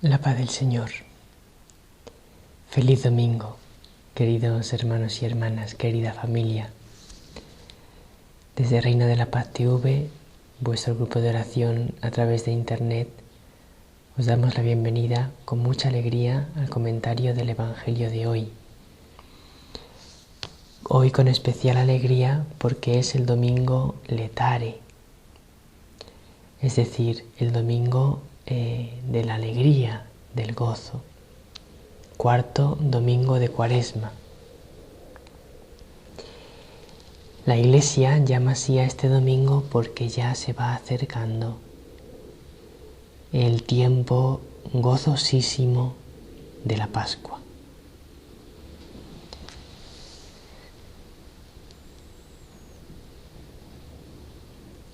La paz del Señor. Feliz domingo, queridos hermanos y hermanas, querida familia. Desde Reino de la Paz TV, vuestro grupo de oración a través de internet, os damos la bienvenida con mucha alegría al comentario del Evangelio de hoy. Hoy con especial alegría porque es el domingo Letare, es decir, el domingo de la alegría, del gozo. Cuarto domingo de Cuaresma. La Iglesia llama así a este domingo porque ya se va acercando el tiempo gozosísimo de la Pascua.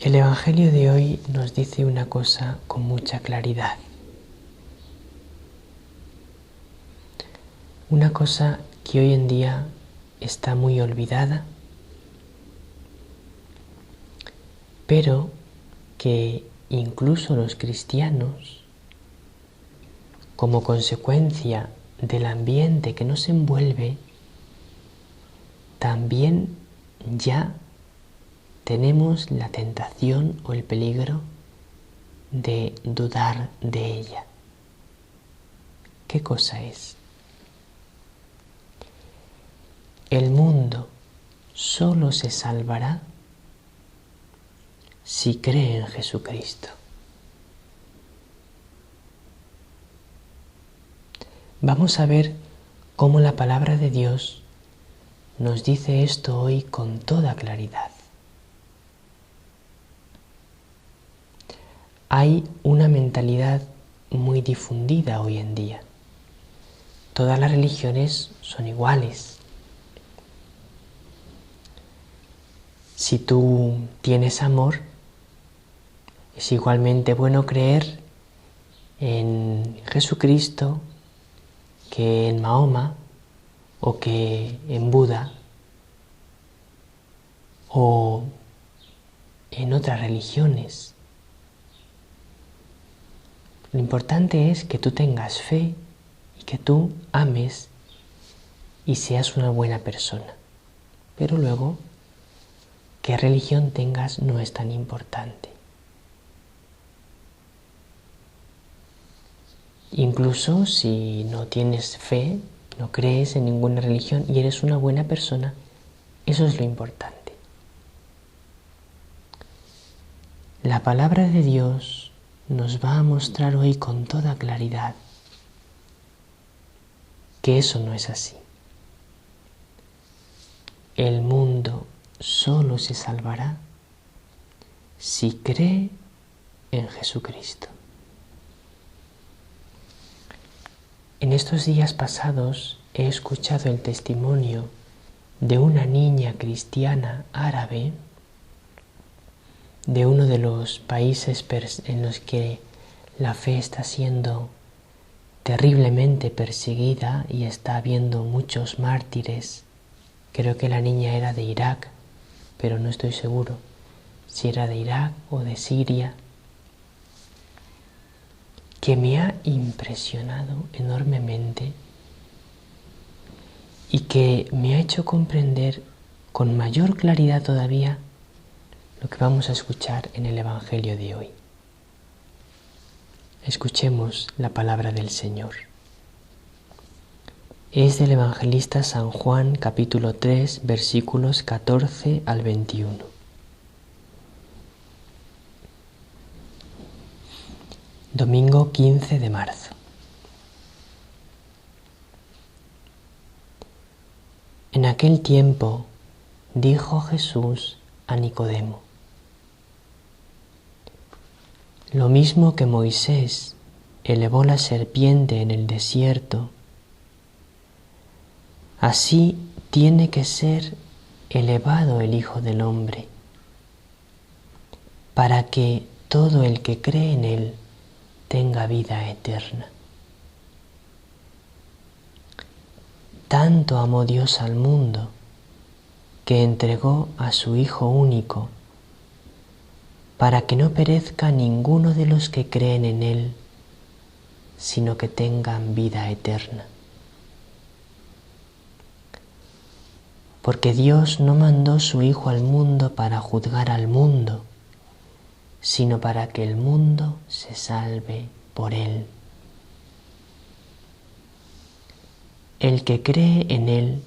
El Evangelio de hoy nos dice una cosa con mucha claridad. Una cosa que hoy en día está muy olvidada, pero que incluso los cristianos, como consecuencia del ambiente que nos envuelve, también ya tenemos la tentación o el peligro de dudar de ella. ¿Qué cosa es? El mundo solo se salvará si cree en Jesucristo. Vamos a ver cómo la palabra de Dios nos dice esto hoy con toda claridad. Hay una mentalidad muy difundida hoy en día. Todas las religiones son iguales. Si tú tienes amor, es igualmente bueno creer en Jesucristo que en Mahoma o que en Buda o en otras religiones. Lo importante es que tú tengas fe y que tú ames y seas una buena persona. Pero luego, qué religión tengas no es tan importante. Incluso si no tienes fe, no crees en ninguna religión y eres una buena persona, eso es lo importante. La palabra de Dios nos va a mostrar hoy con toda claridad que eso no es así. El mundo solo se salvará si cree en Jesucristo. En estos días pasados he escuchado el testimonio de una niña cristiana árabe de uno de los países en los que la fe está siendo terriblemente perseguida y está habiendo muchos mártires. Creo que la niña era de Irak, pero no estoy seguro si era de Irak o de Siria, que me ha impresionado enormemente y que me ha hecho comprender con mayor claridad todavía lo que vamos a escuchar en el Evangelio de hoy. Escuchemos la palabra del Señor. Es del evangelista San Juan, capítulo 3, versículos 14 al 21. Domingo 15 de marzo. En aquel tiempo dijo Jesús a Nicodemo: lo mismo que Moisés elevó la serpiente en el desierto, así tiene que ser elevado el Hijo del Hombre, para que todo el que cree en él tenga vida eterna. Tanto amó Dios al mundo que entregó a su Hijo único, para que no perezca ninguno de los que creen en él, sino que tengan vida eterna. Porque Dios no mandó su Hijo al mundo para juzgar al mundo, sino para que el mundo se salve por él. El que cree en él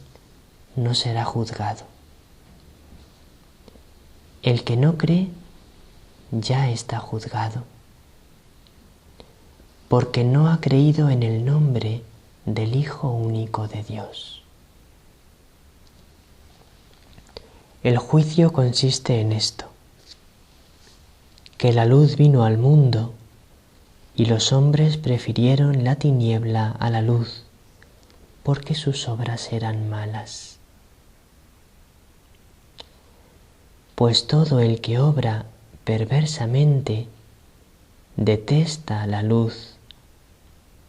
no será juzgado. El que no cree ya está juzgado, porque no ha creído en el nombre del Hijo único de Dios. El juicio consiste en esto, que la luz vino al mundo y los hombres prefirieron la tiniebla a la luz, porque sus obras eran malas. Pues todo el que obra perversamente detesta la luz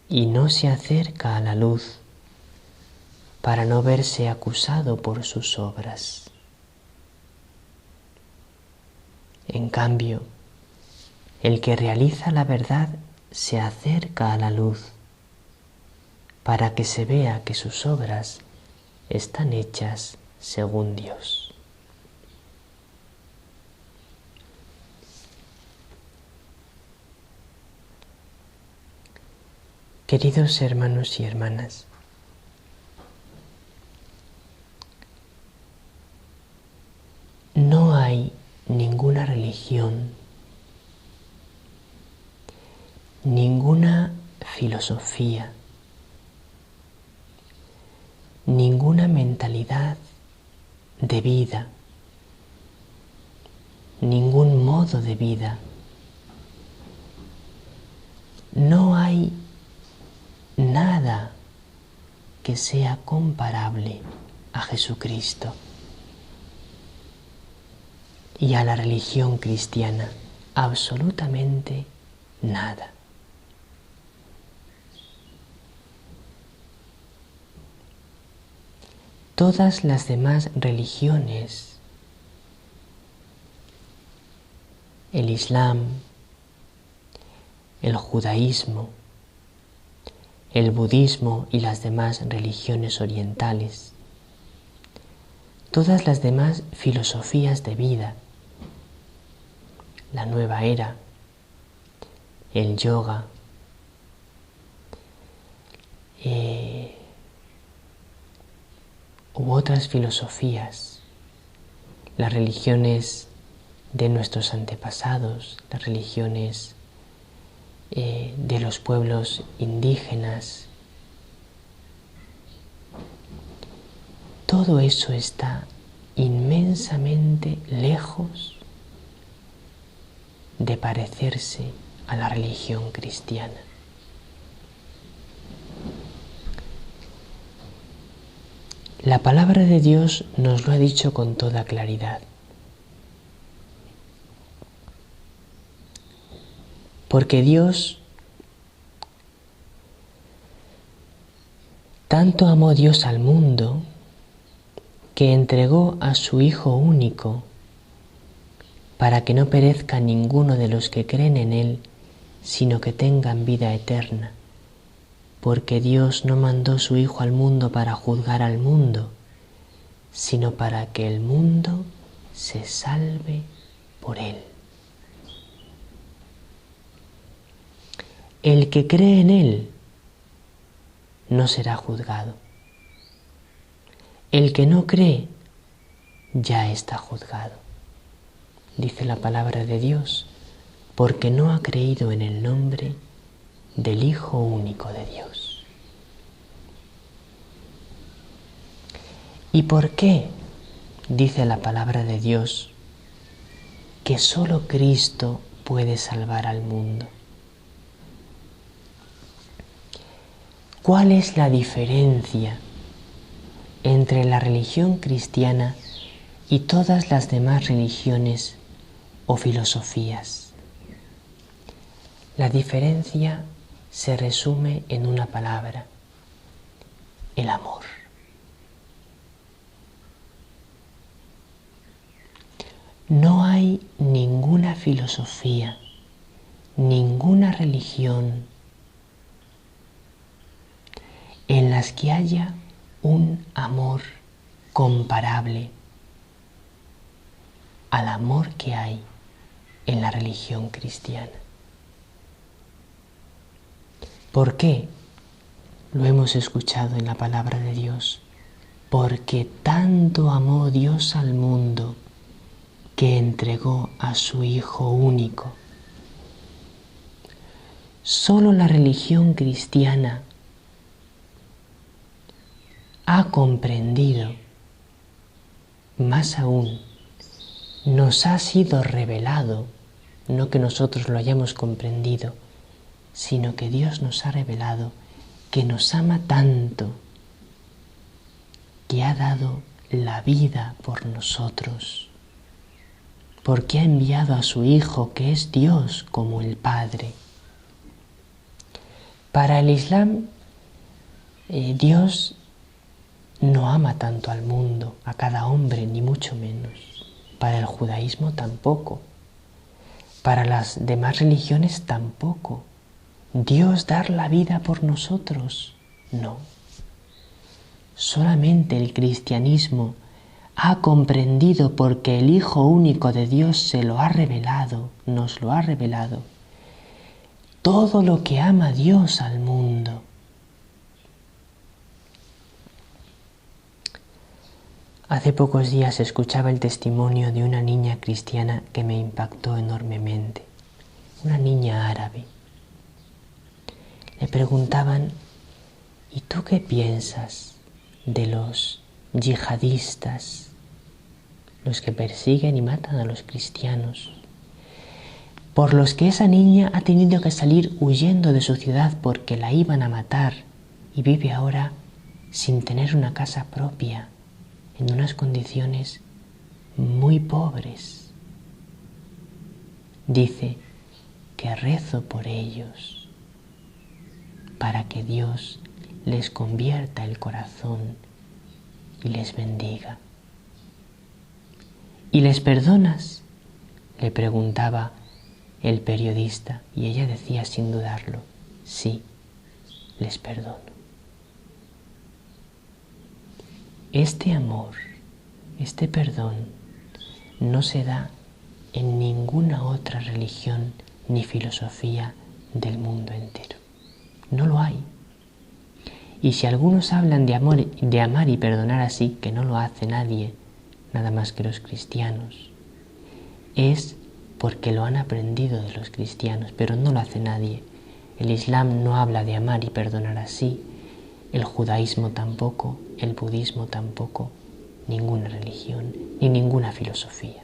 y no se acerca a la luz para no verse acusado por sus obras. En cambio, el que realiza la verdad se acerca a la luz para que se vea que sus obras están hechas según Dios. Queridos hermanos y hermanas, no hay ninguna religión, ninguna filosofía, ninguna mentalidad de vida, ningún modo de vida. No hay nada que sea comparable a Jesucristo y a la religión cristiana, absolutamente nada. Todas las demás religiones, el Islam, el judaísmo, el budismo y las demás religiones orientales, todas las demás filosofías de vida, la nueva era, el yoga, u otras filosofías, las religiones de nuestros antepasados, las religiones de los pueblos indígenas, todo eso está inmensamente lejos de parecerse a la religión cristiana. La palabra de Dios nos lo ha dicho con toda claridad. Porque Dios, tanto amó Dios al mundo, que entregó a su Hijo único, para que no perezca ninguno de los que creen en Él, sino que tengan vida eterna. Porque Dios no mandó su Hijo al mundo para juzgar al mundo, sino para que el mundo se salve por Él. El que cree en Él no será juzgado. El que no cree ya está juzgado. Dice la palabra de Dios, porque no ha creído en el nombre del Hijo único de Dios. ¿Y por qué dice la palabra de Dios que solo Cristo puede salvar al mundo? ¿Cuál es la diferencia entre la religión cristiana y todas las demás religiones o filosofías? La diferencia se resume en una palabra: el amor. No hay ninguna filosofía, ninguna religión, en las que haya un amor comparable al amor que hay en la religión cristiana. ¿Por qué? Lo hemos escuchado en la palabra de Dios. Porque tanto amó Dios al mundo que entregó a su Hijo único. Solo la religión cristiana ha comprendido, más aún, nos ha sido revelado, no que nosotros lo hayamos comprendido, sino que Dios nos ha revelado que nos ama tanto, que ha dado la vida por nosotros, porque ha enviado a su Hijo, que es Dios como el Padre. Para el Islam, Dios no ama tanto al mundo, a cada hombre, ni mucho menos. Para el judaísmo tampoco. Para las demás religiones tampoco. Dios dar la vida por nosotros, no. Solamente el cristianismo ha comprendido, porque el Hijo único de Dios se lo ha revelado, nos lo ha revelado, todo lo que ama Dios al mundo. Hace pocos días escuchaba el testimonio de una niña cristiana que me impactó enormemente, una niña árabe. Le preguntaban: ¿y tú qué piensas de los yihadistas, los que persiguen y matan a los cristianos, por los que esa niña ha tenido que salir huyendo de su ciudad porque la iban a matar y vive ahora sin tener una casa propia, en unas condiciones muy pobres? Dice que rezo por ellos para que Dios les convierta el corazón y les bendiga. ¿Y les perdonas?, le preguntaba el periodista, y ella decía sin dudarlo: sí, les perdono. Este amor, este perdón, no se da en ninguna otra religión ni filosofía del mundo entero. No lo hay. Y si algunos hablan de amar y perdonar así, que no lo hace nadie, nada más que los cristianos, es porque lo han aprendido de los cristianos, pero no lo hace nadie. El Islam no habla de amar y perdonar así, el judaísmo tampoco, el budismo tampoco, ninguna religión ni ninguna filosofía.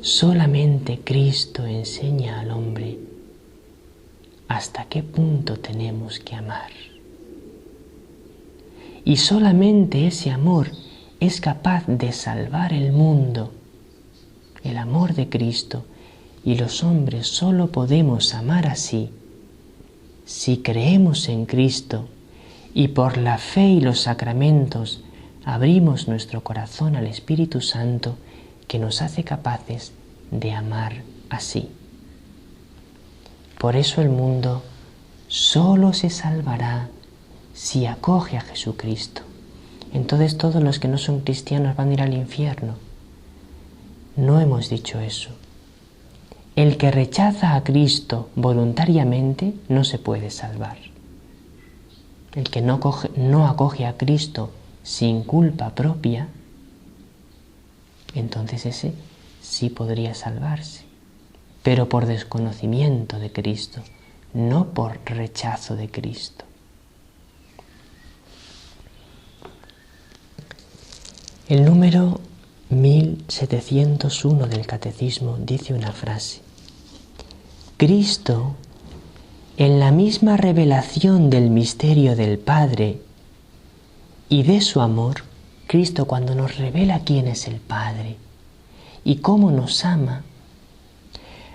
Solamente Cristo enseña al hombre hasta qué punto tenemos que amar. Y solamente ese amor es capaz de salvar el mundo, el amor de Cristo, y los hombres solo podemos amar así si creemos en Cristo y por la fe y los sacramentos abrimos nuestro corazón al Espíritu Santo, que nos hace capaces de amar así. Por eso el mundo solo se salvará si acoge a Jesucristo. Entonces todos los que no son cristianos van a ir al infierno. No hemos dicho eso. El que rechaza a Cristo voluntariamente no se puede salvar. El que no acoge a Cristo sin culpa propia, entonces ese sí podría salvarse, pero por desconocimiento de Cristo, no por rechazo de Cristo. El número 1701 del Catecismo dice una frase: Cristo, en la misma revelación del misterio del Padre y de su amor, Cristo, cuando nos revela quién es el Padre y cómo nos ama,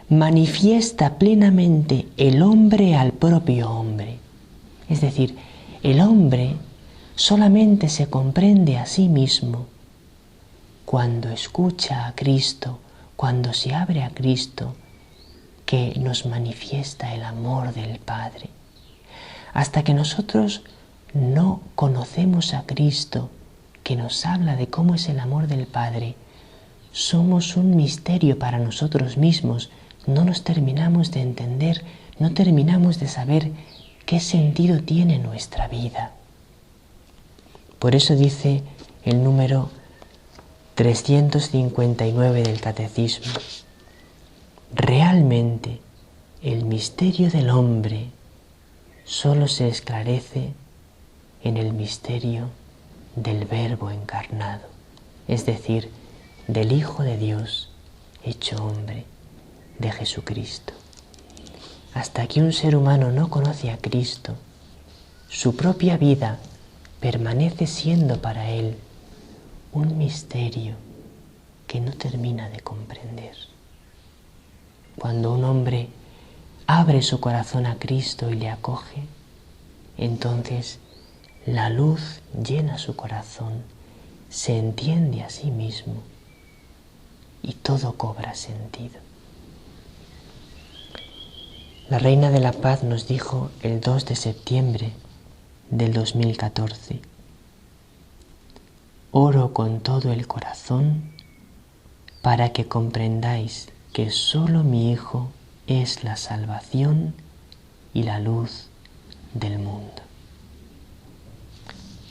manifiesta plenamente el hombre al propio hombre. Es decir, el hombre solamente se comprende a sí mismo cuando escucha a Cristo, cuando se abre a Cristo que nos manifiesta el amor del Padre. Hasta que nosotros no conocemos a Cristo, que nos habla de cómo es el amor del Padre, somos un misterio para nosotros mismos. No nos terminamos de entender, no terminamos de saber qué sentido tiene nuestra vida. Por eso dice el número 359 del Catecismo: realmente el misterio del hombre solo se esclarece en el misterio del Verbo encarnado, es decir, del Hijo de Dios hecho hombre, de Jesucristo. Hasta que un ser humano no conoce a Cristo, su propia vida permanece siendo para él un misterio que no termina de comprender. Cuando un hombre abre su corazón a Cristo y le acoge, entonces la luz llena su corazón, se entiende a sí mismo y todo cobra sentido. La Reina de la Paz nos dijo el 2 de septiembre del 2014: oro con todo el corazón para que comprendáis que solo mi Hijo es la salvación y la luz del mundo.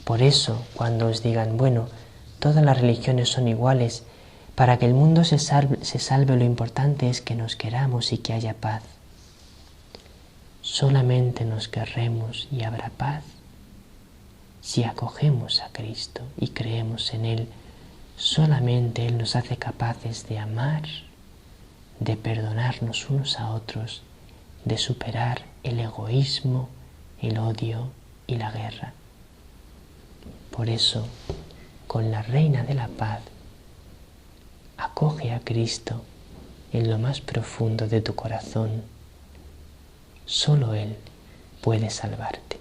Por eso, cuando os digan, bueno, todas las religiones son iguales, para que el mundo se salve, lo importante es que nos queramos y que haya paz. Solamente nos querremos y habrá paz si acogemos a Cristo y creemos en Él. Solamente Él nos hace capaces de amar, de perdonarnos unos a otros, de superar el egoísmo, el odio y la guerra. Por eso, con la Reina de la Paz, acoge a Cristo en lo más profundo de tu corazón. Solo Él puede salvarte.